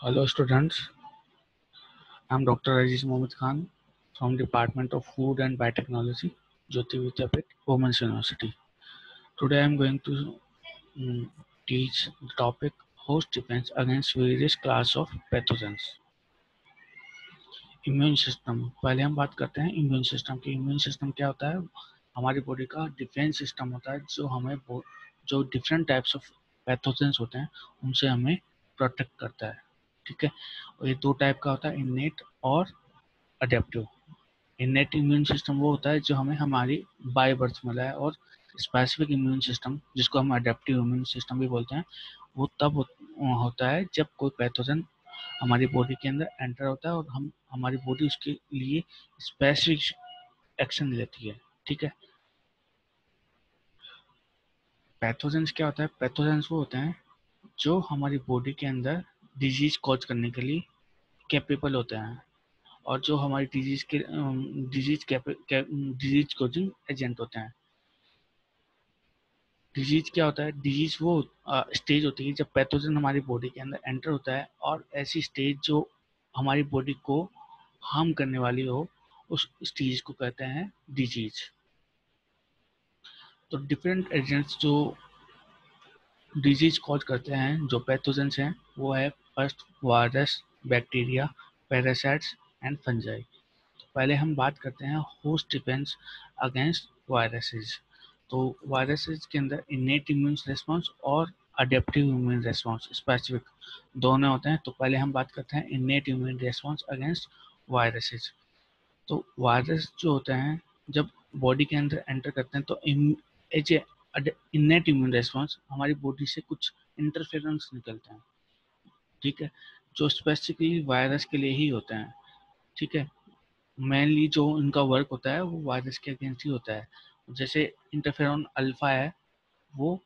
Hello students, I am Dr. Aziz Mohammed Khan from Department of Food and Biotechnology, Jyoti Vidyapith, Women's University. Today I am going to teach the topic host defense against various class of pathogens. Immune system, पहले हम बात करते हैं immune system की। Immune system क्या होता है? हमारी बॉडी का डिफेंस सिस्टम होता है जो हमें जो डिफरेंट टाइप्स ऑफ पैथोजेंस होते हैं उनसे हमें प्रोटेक्ट करता है। ठीक है, और ये दो टाइप का होता है, इनेट और अडेप्टिव। इनेट इम्यून सिस्टम वो होता है जो हमें हमारी बाय बर्थ मिला है, और स्पेसिफिक इम्यून सिस्टम जिसको हम अडेप्टिव इम्यून सिस्टम भी बोलते हैं वो तब होता है जब कोई पैथोजन हमारी बॉडी के अंदर एंटर होता है और हमारी बॉडी उसके लिए स्पेसिफिक एक्शन लेती है। ठीक है, पैथोजेंस क्या होता है? पैथोजेंस वो होते हैं जो हमारी बॉडी के अंदर डिजीज कॉज करने के लिए कैपेबल होते हैं, और जो हमारी डिजीज कॉजिंग एजेंट होते हैं। डिजीज क्या होता है? डिजीज वो स्टेज होती है जब पैथोजन हमारी बॉडी के अंदर एंटर होता है, और ऐसी स्टेज जो हमारी बॉडी को हार्म करने वाली हो, उस स्टेज को कहते हैं डिजीज। तो डिफरेंट एजेंट्स जो डिजीज कॉज करते हैं, जो पैथोजेंस हैं, वो है first virus, bacteria, parasites and fungi. पहले हम बात करते हैं होस्ट डिफेंस अगेंस्ट वायरसेस। तो वायरसेस के अंदर इनेट इम्यून रिस्पॉन्स और अडेप्टिव इम्यून रिस्पॉन्स स्पेसिफिक दोनों होते हैं। तो पहले हम बात करते हैं इनेट इम्यून रिस्पॉन्स अगेंस्ट वायरसेस। तो वायरस जो होते हैं जब बॉडी के अंदर एंटर करते हैं तो इनेट इम्यून रिस्पॉन्स हमारी बॉडी से कुछ इंटरफेरेंस निकलते हैं। ठीक है, जो स्पेसिफिकली वायरस के लिए ही होते हैं। ठीक है, मेनली जो उनका वर्क होता है वो वायरस के अगेंस्ट ही होता है। जैसे इंटरफेरॉन अल्फा है वो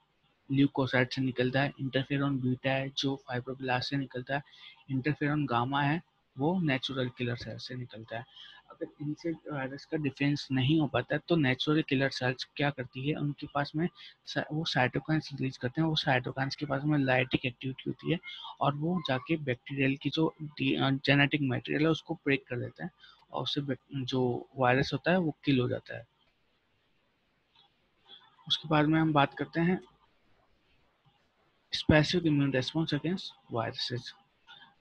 ल्यूकोसाइट से निकलता है, इंटरफेरॉन बीटा है जो फाइब्रोब्लास्ट से निकलता है, इंटरफेरॉन गामा है वो नेचुरल किलर सेल से निकलता है। अगर इनसे वायरस का डिफेंस नहीं हो पाता है तो नेचुरल किलर सेल्स क्या करती है, उनके पास में वो साइटोकाइंस रिलीज करते हैं। वो साइटोकाइंस के पास में लाइटिक एक्टिविटी होती है, और वो जाके बैक्टीरियल की जो जेनेटिक मटेरियल है उसको ब्रेक कर देते हैं, और उससे जो वायरस होता है वो किल हो जाता है। उसके बाद में हम बात करते हैं specific immune response against viruses.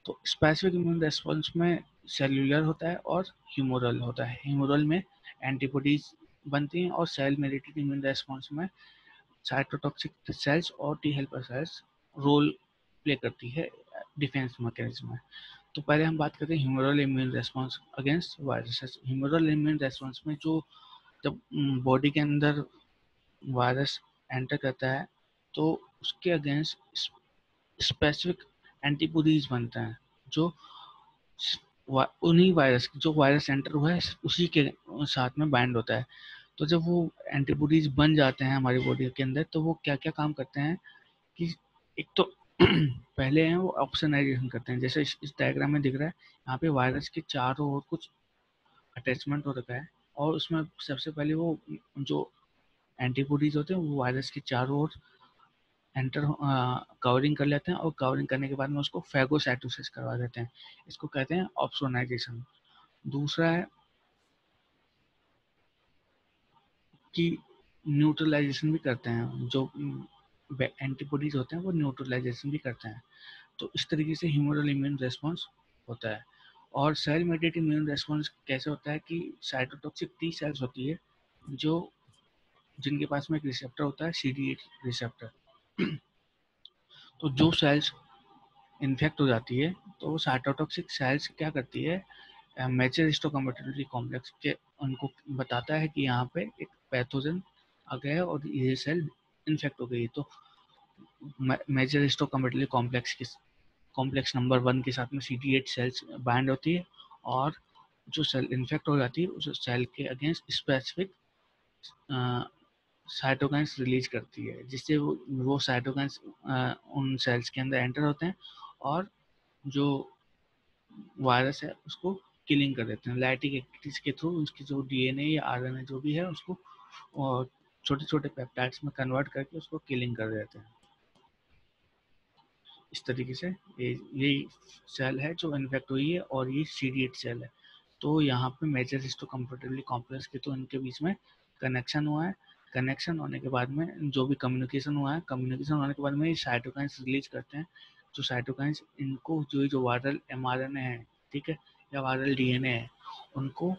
तो स्पेसिफिक इम्यून रेस्पॉन्स में सेल्यूलर होता है और ह्यूमोरल होता है। ह्यूमोरल में एंटीबॉडीज बनती हैं, और सेल मेडिएटेड इम्यून रेस्पॉन्स में साइटोटॉक्सिक सेल्स और T helper cells role play करती है डिफेंस मैकेनिज्म में। तो पहले हम बात करते हैं humoral immune response against viruses. Humoral immune response में जो जब बॉडी के अंदर वायरस एंटर करता है तो उसके अगेंस्ट स्पेसिफिक एंटीबॉडीज बनते हैं जो उन्हीं वायरस जो वायरस एंटर हुआ है उसी के साथ में बाइंड होता है। तो जब वो एंटीबॉडीज बन जाते हैं हमारी बॉडी के अंदर तो वो क्या क्या काम करते हैं कि एक तो पहले हैं वो ऑक्सीजनाइजेशन करते हैं। जैसे इस डायग्राम में दिख रहा है, यहाँ पे वायरस के चारों ओर कुछ अटैचमेंट हो रखा है, और उसमें सबसे पहले वो जो एंटीबॉडीज होते हैं वो वायरस के चारों ओर एंटर कवरिंग कर लेते हैं, और कवरिंग करने के बाद में उसको फैगोसाइटोसिस करवा देते हैं। इसको कहते हैं ऑप्सोनाइजेशन। दूसरा है कि न्यूट्रलाइजेशन भी करते हैं, जो एंटीबॉडीज होते हैं वो न्यूट्रलाइजेशन भी करते हैं। तो इस तरीके से ह्यूमरल इम्यून रेस्पॉन्स होता है। और सेल मेडिएटेड इम्यून रेस्पॉन्स कैसे होता है कि साइटोटॉक्सिक टी सेल्स होती है जो जिनके पास में एक रिसेप्टर होता है, CD8 रिसेप्टर। तो जो सेल्स इन्फेक्ट हो जाती है तो वो साइटोटॉक्सिक सेल्स क्या करती है, मेजर हिस्टोकम्पेटिबिलिटी कॉम्प्लेक्स के उनको बताता है कि यहाँ पे एक पैथोजन आ गया है और ये सेल इन्फेक्ट हो गई। तो मेजर हिस्टोकम्पेटिबिलिटी कॉम्प्लेक्स नंबर 1 के साथ में CD8 सेल्स बाइंड होती है, और जो सेल इन्फेक्ट हो जाती है उस सेल के अगेंस्ट स्पेसिफिक साइटोकाइंस रिलीज करती है, जिससे वो साइटोकाइंस उन सेल्स के अंदर एंटर होते हैं और जो वायरस है उसको किलिंग कर देते हैं लाइटिक एक्टिविटीज के थ्रू। उसकी जो DNA या RNA जो भी है उसको छोटे छोटे पेप्टाइड्स में कन्वर्ट करके उसको किलिंग कर देते हैं। इस तरीके से ये सेल है जो इन्फेक्ट हुई है और ये CD8 सेल है। तो यहाँ पे मेजर हिस्टोकम्पैटिबिलिटी कॉम्प्लेक्स के तो इनके बीच में कनेक्शन हुआ है। कनेक्शन होने के बाद में जो भी कम्युनिकेशन हुआ है, कम्युनिकेशन होने के बाद में ये साइटोकाइंस रिलीज करते हैं। जो साइटोकाइंस इनको जो वायरल mRNA है, ठीक है, या वायरल DNA है, उनको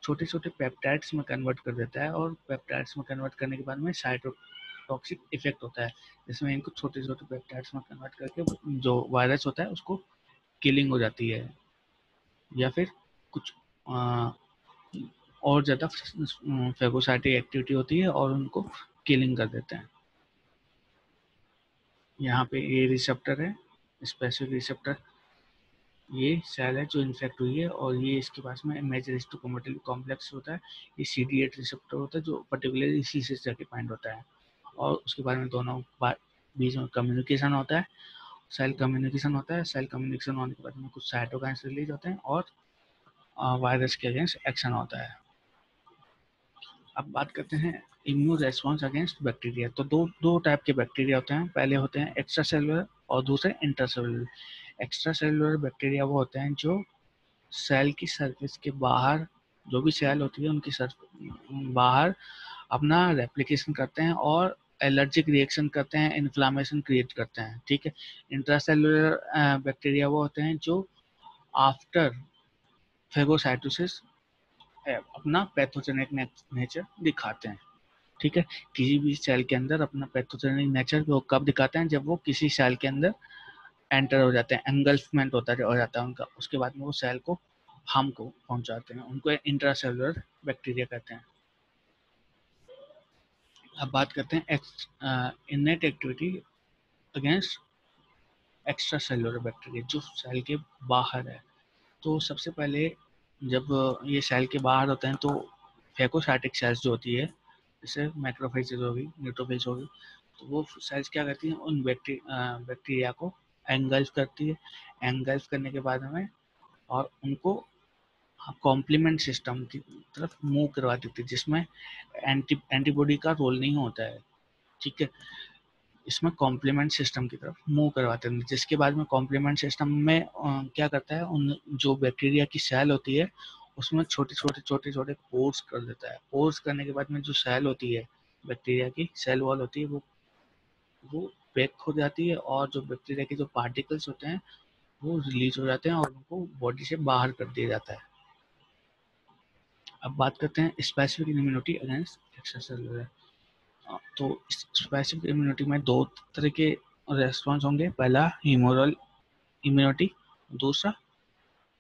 छोटे छोटे पेप्टाइड्स में कन्वर्ट कर देता है और पेप्टाइड्स में कन्वर्ट करने के बाद में साइटोटॉक्सिक इफेक्ट होता है, जिसमें इनको छोटे छोटे पेप्टाइड्स में कन्वर्ट करके जो वायरस होता है उसको किलिंग हो जाती है, या फिर कुछ और ज़्यादा फेगोसाइटिक एक्टिविटी होती है और उनको किलिंग कर देते हैं। यहाँ पे ये रिसेप्टर है, स्पेसिफिक रिसेप्टर, ये सेल है जो इन्फेक्ट हुई है और ये इसके पास में मेजर हिस्टोकम्पैटिबिलिटी कॉम्प्लेक्स होता है। ये CD8 रिसेप्टर होता है जो पर्टिकुलरली इसी से जाके बाइंड होता है और उसके बाद में दोनों बीच में कम्युनिकेशन होता है, सेल कम्युनिकेशन होता है। सेल कम्युनिकेशन होने के बाद में कुछ साइटोकाइंस रिलीज होते हैं और वायरस के अगेंस्ट एक्शन होता है। अब बात करते हैं इम्यून रेस्पॉन्स अगेंस्ट बैक्टीरिया। तो दो टाइप के बैक्टीरिया होते हैं, पहले होते हैं एक्स्ट्रा सेलुलर और दूसरे इंटरसेलुलर। एक्स्ट्रा सेलुलर बैक्टीरिया वो होते हैं जो सेल की सरफेस के बाहर, जो भी सेल होती है उनकी बाहर अपना रेप्लिकेशन करते हैं और एलर्जिक रिएक्शन करते हैं, इन्फ्लामेशन क्रिएट करते हैं, ठीक है। इंट्रासेलुलर बैक्टीरिया वो होते हैं जो आफ्टर फेगोसाइटोसिस अपना पैथोजेनिक नेचर दिखाते हैं, ठीक है। किसी भी सेल के अंदर अपना पैथोजेनिक नेचर वो कब दिखाते हैं, जब वो किसी सेल के अंदर एंटर हो जाते हैं, एंगल्फमेंट हो जाता है उनका, उसके बाद में वो सेल को हार्म को पहुंचाते हैं, उनको इंट्रासेलुलर बैक्टीरिया कहते हैं। अब बात करते हैं इनेट activity against extra cellular bacteria जो सेल के बाहर है। तो सबसे पहले जब ये सेल के बाहर होते हैं तो फेगोसाइटिक सेल्स जो होती है, जैसे मैक्रोफेजेज होगी, न्यूट्रोफेज होगी, तो वो सेल्स क्या करती हैं, उन बैक्टीरिया को एंगल्फ करती है। एंगल्फ करने के बाद में और उनको कॉम्प्लीमेंट सिस्टम की तरफ मूव करवा देती है, जिसमें एंटीबॉडी का रोल नहीं होता है, ठीक है। इसमें कॉम्प्लीमेंट सिस्टम की तरफ मूव करवाते हैं, जिसके बाद में कॉम्प्लीमेंट सिस्टम में क्या करता है, उन जो बैक्टीरिया की सेल होती है उसमें छोटे छोटे पोर्स कर देता है। पोर्स करने के बाद में जो सेल होती है, बैक्टीरिया की सेल वॉल होती है, वो ब्रेक हो जाती है और जो बैक्टीरिया के जो पार्टिकल्स होते हैं वो रिलीज हो जाते हैं और उनको बॉडी से बाहर कर दिया जाता है। अब बात करते हैं स्पेसिफिक इम्यूनिटी अगेंस्ट एक्स्ट्रासेलुलर। तो स्पेसिफिक इम्यूनिटी में दो तरह के रेस्पॉन्स होंगे, पहला ह्यूमोरल इम्यूनिटी, दूसरा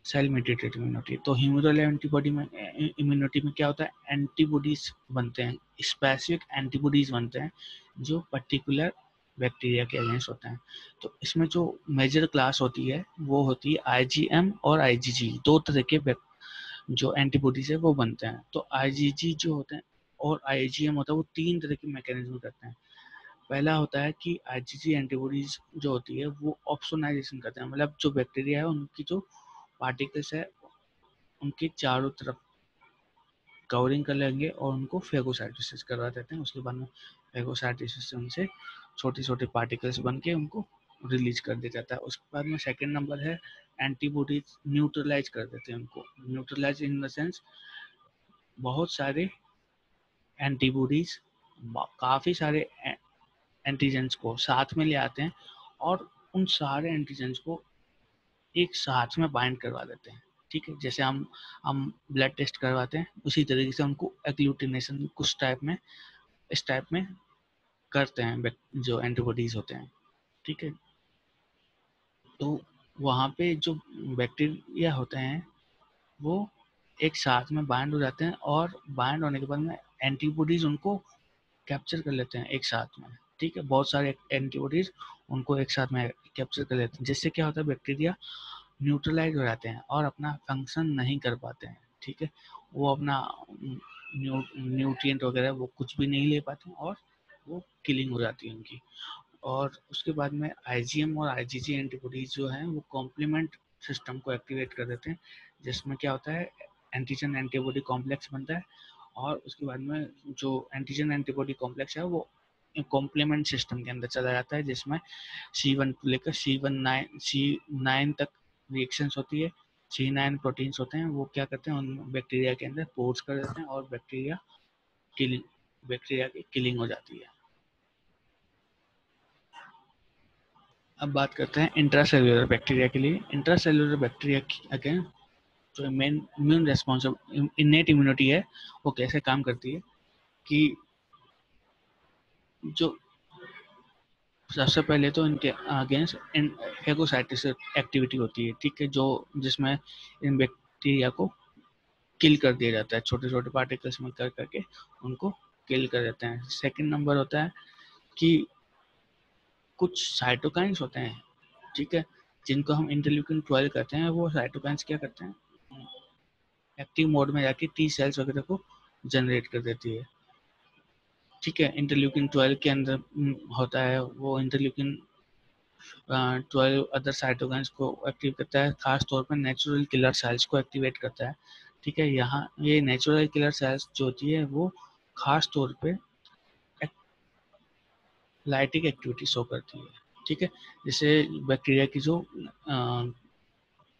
सेल मेडिएटेड इम्यूनिटी। तो ह्यूमोरल एंटीबॉडी में इम्यूनिटी में क्या होता है, एंटीबॉडीज बनते हैं, स्पेसिफिक एंटीबॉडीज बनते हैं जो पर्टिकुलर बैक्टीरिया के अगेंस्ट होते हैं। तो इसमें जो मेजर क्लास होती है वो होती है IgM और IgG, दो तरह के जो एंटीबॉडीज है वो बनते हैं। तो IgG जो होते हैं और IgM होता है, वो तीन तरह के मैकेनिज्म करते हैं। पहला होता है कि IgG एंटीबॉडीज जो होती है वो ऑप्सोनाइजेशन करते हैं, मतलब जो बैक्टीरिया है उनकी जो पार्टिकल्स है उनके चारों तरफ कवरिंग कर लेंगे और उनको फेगोसाइटोसिस करवा देते हैं। उसके बाद में फेगोसाइटोसिस से उनसे छोटे छोटे पार्टिकल्स बन के उनको रिलीज कर दिया जाता है। उसके बाद में सेकेंड नंबर है एंटीबॉडीज न्यूट्रलाइज कर देते हैं उनको। न्यूट्रलाइज इन द सेंस बहुत सारे एंटीबॉडीज काफ़ी सारे एंटीजेंस को साथ में ले आते हैं और उन सारे एंटीजेंस को एक साथ में बाइंड करवा देते हैं, ठीक है। जैसे हम ब्लड टेस्ट करवाते हैं उसी तरीके से उनको एग्लूटिनेशन कुछ टाइप में इस टाइप में करते हैं जो एंटीबॉडीज होते हैं, ठीक है। तो वहाँ पे जो बैक्टीरिया होते हैं वो एक साथ में बाइंड हो जाते हैं और बाइंड होने के बाद में एंटीबॉडीज उनको कैप्चर कर लेते हैं एक साथ में, ठीक है। बहुत सारे एंटीबॉडीज उनको एक साथ में कैप्चर कर लेते हैं, जिससे क्या होता है, बैक्टीरिया न्यूट्रलाइज हो जाते हैं और अपना फंक्शन नहीं कर पाते हैं, ठीक है। वो अपना न्यूट्रिएंट वगैरह वो कुछ भी नहीं ले पाते हैं और वो किलिंग हो जाती है उनकी। और उसके बाद में IgM और IgG एंटीबॉडीज जो हैं वो कॉम्प्लीमेंट सिस्टम को एक्टिवेट कर देते हैं, जिसमें क्या होता है, एंटीजन एंटीबॉडी कॉम्प्लेक्स बनता है और उसके बाद में जो एंटीजन एंटीबॉडी कॉम्प्लेक्स है वो कॉम्प्लीमेंट सिस्टम के अंदर चला जाता है, जिसमें C1 को लेकर C9 तक रिएक्शंस होती है। C9 प्रोटीन्स होते हैं, वो क्या करते हैं, उन बैक्टीरिया के अंदर पोर्स कर देते हैं और बैक्टीरिया की किलिंग हो जाती है। अब बात करते हैं इंट्रासेल्युलर बैक्टीरिया के लिए। इंट्रासेल्युलर बैक्टीरिया अगेन जो main immune response innate immunity है, वो कैसे काम करती है कि जो सबसे पहले तो इनके अगेंस्ट फेगोसाइटिस एक्टिविटी होती है, ठीक है, जो जिसमें इन बैक्टीरिया को किल कर दिया जाता है, छोटे छोटे पार्टिकल्स में कर करके उनको किल कर देते हैं। सेकंड नंबर होता है कि कुछ साइटोकाइंस होते हैं, ठीक है, जिनको हम इंटरल्यूकिन 12 कहते हैं। वो साइटोकाइंस क्या करते हैं, एक्टिव मोड में जाके टी सेल्स वगैरह को जनरेट कर देती है, ठीक है। इंटरल्यूकिन 12 के अंदर होता है, वो इंटरल्यूकिन 12 अदर साइटोकाइंस को एक्टिव करता है, खास तौर पर नेचुरल किलर सेल्स को एक्टिवेट करता है, ठीक है। यहाँ ये नेचुरल किलर सेल्स जो होती है वो खास तौर पे लाइटिक एक्टिविटी शो करती है, ठीक है, जिससे बैक्टीरिया की जो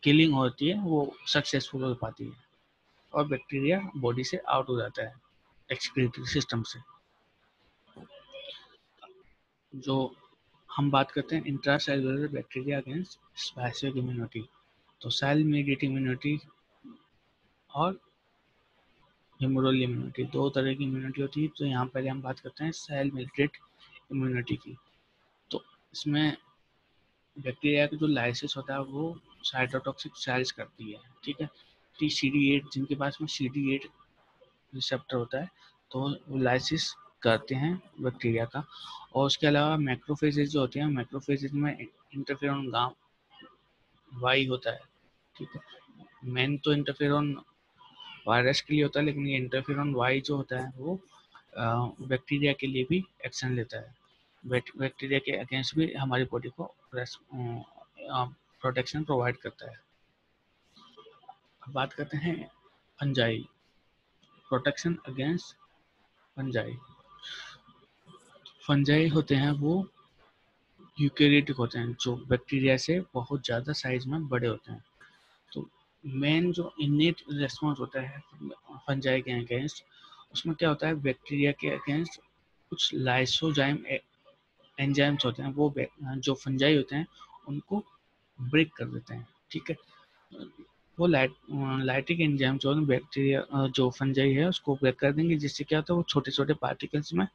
किलिंग होती है वो सक्सेसफुल हो पाती है और बैक्टीरिया बॉडी से आउट हो जाता है एक्सक्रीटरी सिस्टम से। जो हम बात करते हैं intracellular bacteria against specific immunity, तो सेल मीडिएटेड इम्यूनिटी और ह्यूमरल इम्यूनिटी, दो तरह की इम्यूनिटी होती है। तो यहाँ पहले हम बात करते हैं सेल मीडिएटेड इम्यूनिटी की। तो इसमें बैक्टीरिया का जो लाइसिस होता है वो साइटोटॉक्सिक सेल्स करती है, ठीक है। CD8 जिनके पास में CD8 रिसेप्टर होता है, तो वो लाइसिस करते हैं बैक्टीरिया का। और उसके अलावा मैक्रोफेजेज जो होते हैं, मैक्रोफेजेज में इंटरफेरॉन गामा वाई होता है, ठीक है। मेन तो इंटरफेरॉन वायरस के लिए होता है, लेकिन ये इंटरफेरॉन वाई जो होता है वो बैक्टीरिया के लिए भी एक्शन लेता है, बैक्टीरिया के अगेंस्ट भी हमारी बॉडी को प्रोटेक्शन प्रोवाइड करता है। अब बात करते हैं fungi, protection against fungi. Fungi होते हैं वो यूकेरियोटिक होते हैं, जो बैक्टीरिया से बहुत ज़्यादा साइज में बड़े होते हैं। तो मेन जो इनेट रेस्पॉन्स होता है फंजाई के अगेंस्ट, उसमें क्या होता है, बैक्टीरिया के अगेंस्ट कुछ लाइसोजाइम एंजाइम्स होते हैं, वो जो फंजाई होते हैं उनको ब्रेक कर देते हैं, ठीक है। वो लाइटिक एंजाइम जो बैक्टीरिया जो फंजाई है उसको ब्रेक कर देंगे, जिससे क्या होता है वो छोटे छोटे पार्टिकल्स में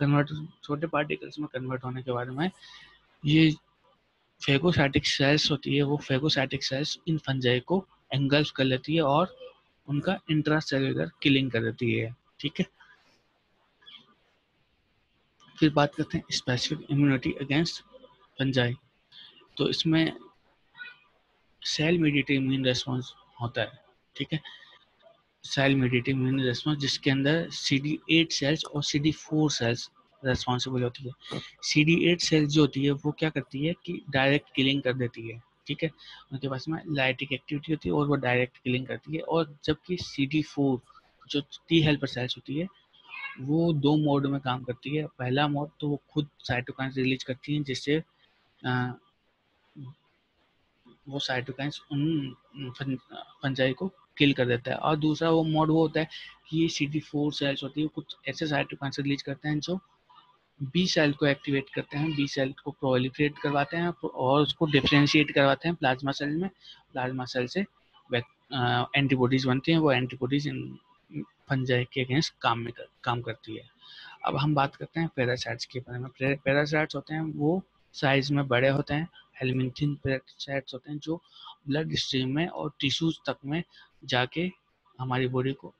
कन्वर्ट होने के बाद में ये फेगोसाइटिक सेल्स होती है, वो फेगोसाइटिक सेल्स इन फंजाई को एंगल्फ कर लेती है और उनका इंट्रासेल्युलर किलिंग कर देती है, ठीक है। फिर बात करते हैं स्पेसिफिक इम्यूनिटी अगेंस्ट फंजाई। तो इसमें सेल मीडिएटेड इम्यून रेस्पॉन्स होता है, ठीक है। सेल मीडिएटेड इम्यून रेस्पॉन्स जिसके अंदर CD8 सेल्स और CD4 सेल्स रेस्पॉन्सिबल होती है। CD8 सेल्स जो होती है वो क्या करती है कि डायरेक्ट किलिंग कर देती है, ठीक है, उनके पास में लाइटिक एक्टिविटी होती है और वो डायरेक्ट किलिंग करती है। और जबकि CD4 जो टी हेल्पर सेल्स होती है वो दो मोड में काम करती है। पहला मोड तो वो खुद साइटोकाइंस रिलीज करती है, जिससे वो साइटोकाइंस उन फंजाई को किल कर देता है। और दूसरा वो मोड वो होता है कि ये CD4 सेल्स होती है, कुछ ऐसे साइटोकाइंस रिलीज करते हैं जो बी सेल को एक्टिवेट करते हैं, बी सेल को प्रोलिफरेट करवाते हैं और उसको डिफरेंशिएट करवाते हैं प्लाज्मा सेल में। प्लाज्मा सेल से एंटीबॉडीज बनती हैं, वो एंटीबॉडीज इन फंजाई के अगेंस्ट काम करती है। अब हम बात करते हैं पैरासाइट्स के बारे में। पैरासाइट्स होते हैं वो साइज में बड़े होते हैं, हेलमिंथिन पैरासाइट्स होते हैं जो ब्लड स्ट्रीम में और टिश्यूज तक में जाके हमारी बॉडी को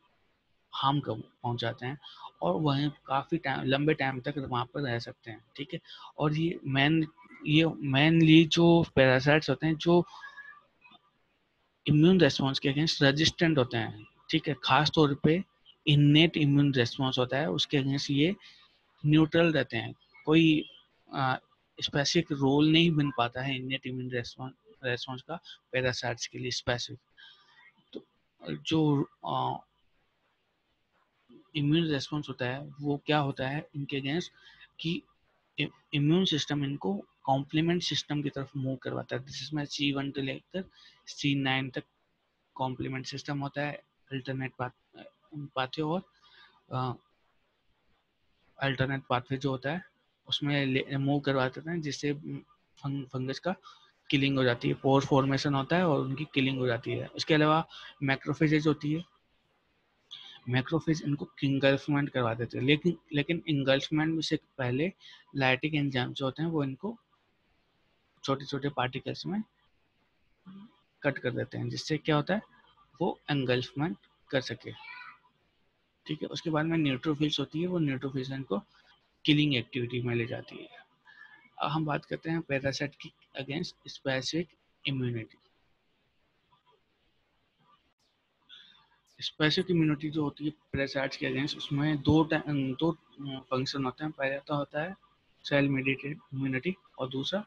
हार्म पहुंचाते हैं और वहीं काफ़ी टाइम लंबे टाइम तक वहाँ पर रह सकते हैं, ठीक है। और ये मेनली जो पैरासाइट्स होते हैं जो इम्यून रेस्पॉन्स के अगेंस्ट रेजिस्टेंट होते हैं, ठीक है। खास तौर पे इन्नेट इम्यून रेस्पॉन्स होता है उसके अगेंस्ट ये न्यूट्रल रहते हैं, कोई स्पेसिफिक रोल नहीं बन पाता है इन्नेट इम्यून रेस्पॉन्स का पैरासाइट्स के लिए स्पेसिफिक। तो जो इम्यून रेस्पॉन्स होता है वो क्या होता है इनके अगेंस्ट कि इम्यून सिस्टम इनको कॉम्प्लीमेंट सिस्टम की तरफ मूव करवाता है, जिसमें C1 से लेकर C9 तक कॉम्प्लीमेंट सिस्टम होता है। अल्टरनेट पाथवे और अल्टरनेट पाथवे जो होता है उसमें मूव करवाते हैं, जिससे फंगस का किलिंग हो जाती है, पोर फॉर्मेशन होता है और उनकी किलिंग हो जाती है। इसके अलावा मैक्रोफेजेज होती है, मैक्रोफेज इनको इंगल्फमेंट करवा देते हैं, लेकिन इंगल्फमेंट से पहले लाइटिक एंजाइम जो होते हैं वो इनको छोटे छोटे पार्टिकल्स में कट कर देते हैं, जिससे क्या होता है वो एंगल्फमेंट कर सके। ठीक है, उसके बाद में न्यूट्रोफिल्स होती है, वो न्यूट्रोफिल्स इनको किलिंग एक्टिविटी में ले जाती है। अब हम बात करते हैं पैरासाइट की against specific immunity. Specific immunity जो होती है पैरासाइट्स के अगेंस्ट, उसमें दो फंक्शन होते हैं। पहला तो होता है सेल मेडिएटेड इम्यूनिटी और दूसरा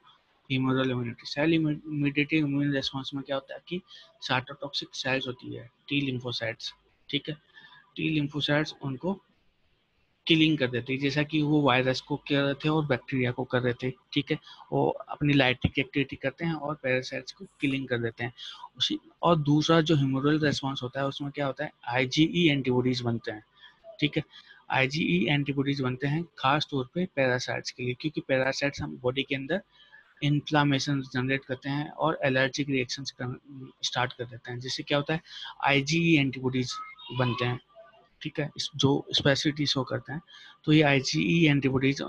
humoral immunity. Cell mediated immune response में क्या होता है कि साइटोटॉक्सिक सेल्स होती है, टी लिम्फोसाइट्स। ठीक है, टी लिम्फोसाइट्स उनको किलिंग कर देते हैं, जैसा कि वो वायरस को कर रहे थे और बैक्टीरिया को कर रहे थे। ठीक है, वो अपनी लाइटिक एक्टिविटी करते हैं और पैरासाइट्स को किलिंग कर देते हैं। उसी और दूसरा जो ह्यूमरल रेस्पॉन्स होता है उसमें क्या होता है, आईजीई एंटीबॉडीज बनते हैं। ठीक है, आईजीई एंटीबॉडीज बनते हैं खास तौर पे पैरासाइट्स के लिए, क्योंकि पैरासाइट्स हम बॉडी के अंदर इन्फ्लामेशन जनरेट करते हैं और एलर्जिक रिएक्शंस स्टार्ट कर देते हैं, जिससे क्या होता है आईजीई एंटीबॉडीज बनते हैं। ठीक है, जो स्पेसिफिटी शो करते हैं। तो ये आईजीई एंटीबॉडीज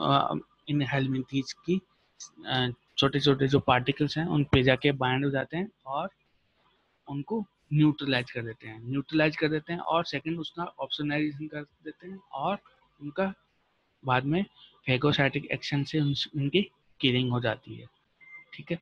इन हेलमिंथीज की छोटे छोटे जो पार्टिकल्स हैं उन पे जाके बाइंड हो जाते हैं और उनको न्यूट्रलाइज कर देते हैं और सेकंड उसका ऑप्सोनाइजेशन कर देते हैं और उनका बाद में फेगोसाइटिक एक्शन से उनकी किलिंग हो जाती है। ठीक है,